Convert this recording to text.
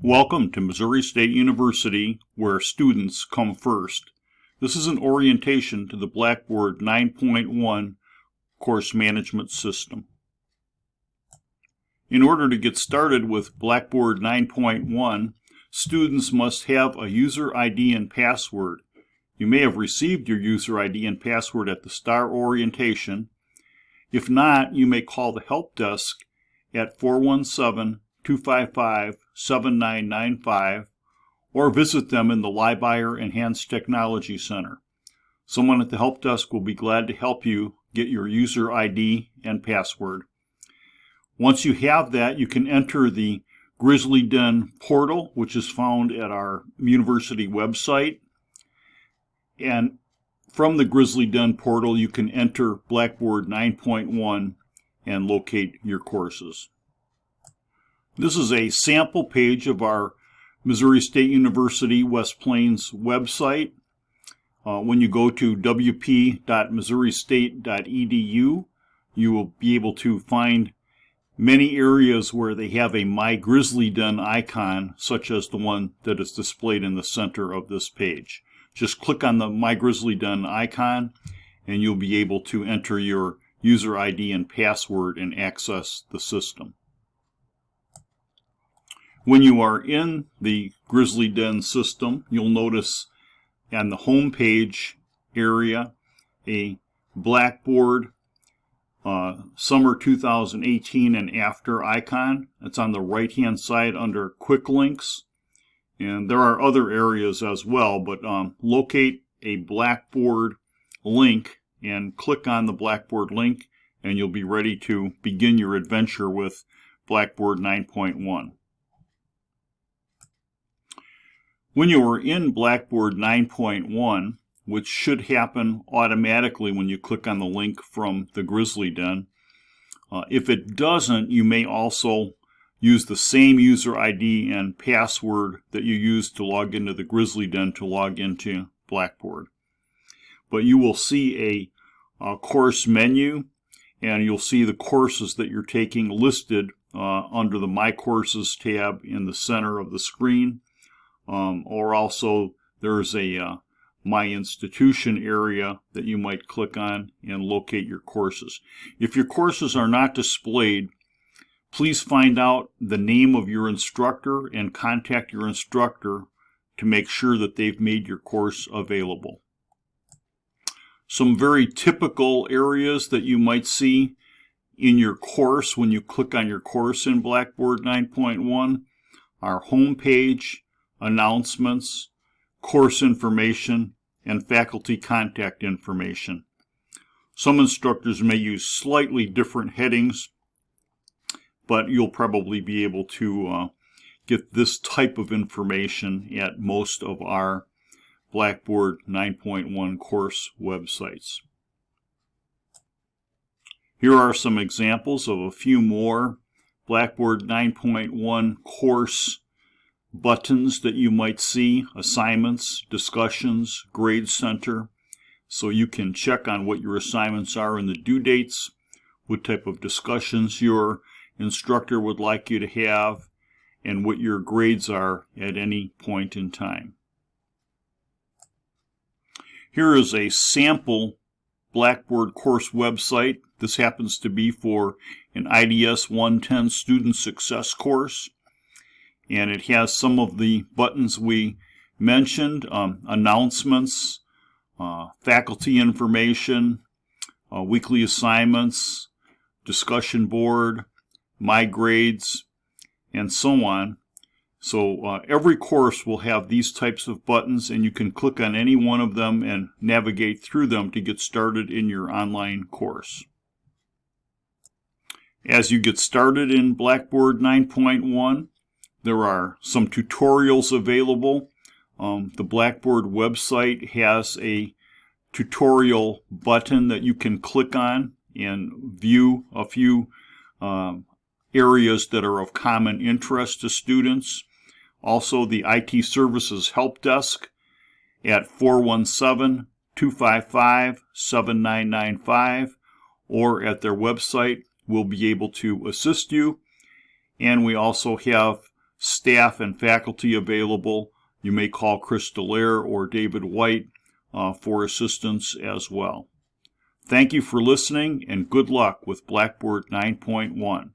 Welcome to Missouri State University, where students come first. This is an orientation to the Blackboard 9.1 course management system. In order to get started with Blackboard 9.1, students must have a user ID and password. You may have received your user ID and password at the STAR orientation. If not, you may call the help desk at 417-255-7995 or visit them in the Liebeier Enhanced Technology Center. Someone at the help desk will be glad to help you get your user ID and password. Once you have that, you can enter the Grizzly Den portal, which is found at our university website. And from the Grizzly Den portal, you can enter Blackboard 9.1 and locate your courses. This is a sample page of our Missouri State University West Plains website. When you go to wp.missouristate.edu, you will be able to find many areas where they have a My Grizzly Den icon, such as the one that is displayed in the center of this page. Just click on the My Grizzly Den icon and you'll be able to enter your user ID and password and access the system. When you are in the Grizzly Den system, you'll notice on the home page area a Blackboard Summer 2018 and After icon. It's on the right hand side under Quick Links. And there are other areas as well, but locate a Blackboard link and click on the Blackboard link and you'll be ready to begin your adventure with Blackboard 9.1. When you are in Blackboard 9.1, which should happen automatically when you click on the link from the Grizzly Den, if it doesn't, you may also use the same user ID and password that you used to log into the Grizzly Den to log into Blackboard. But you will see a course menu, and you'll see the courses that you're taking listed under the My Courses tab in the center of the screen. Or also there's a My Institution area that you might click on and locate your courses. If your courses are not displayed, please find out the name of your instructor and contact your instructor to make sure that they've made your course available. Some very typical areas that you might see in your course when you click on your course in Blackboard 9.1 are home page, announcements, course information, and faculty contact information. Some instructors may use slightly different headings, but you'll probably be able to get this type of information at most of our Blackboard 9.1 course websites. Here are some examples of a few more Blackboard 9.1 course buttons that you might see: assignments, discussions, grade center, so you can check on what your assignments are and the due dates, what type of discussions your instructor would like you to have, and what your grades are at any point in time. Here is a sample Blackboard course website. This happens to be for an IDS 110 Student Success course. And it has some of the buttons we mentioned: announcements, faculty information, weekly assignments, discussion board, my grades, and so on. So every course will have these types of buttons, and you can click on any one of them and navigate through them to get started in your online course. As you get started in Blackboard 9.1, there are some tutorials available. The Blackboard website has a tutorial button that you can click on and view a few areas that are of common interest to students. Also, the IT Services Help Desk at 417-255-7995 or at their website will be able to assist you. And we also have staff and faculty available. You may call Chris Dallaire or David White for assistance as well. Thank you for listening, and good luck with Blackboard 9.1.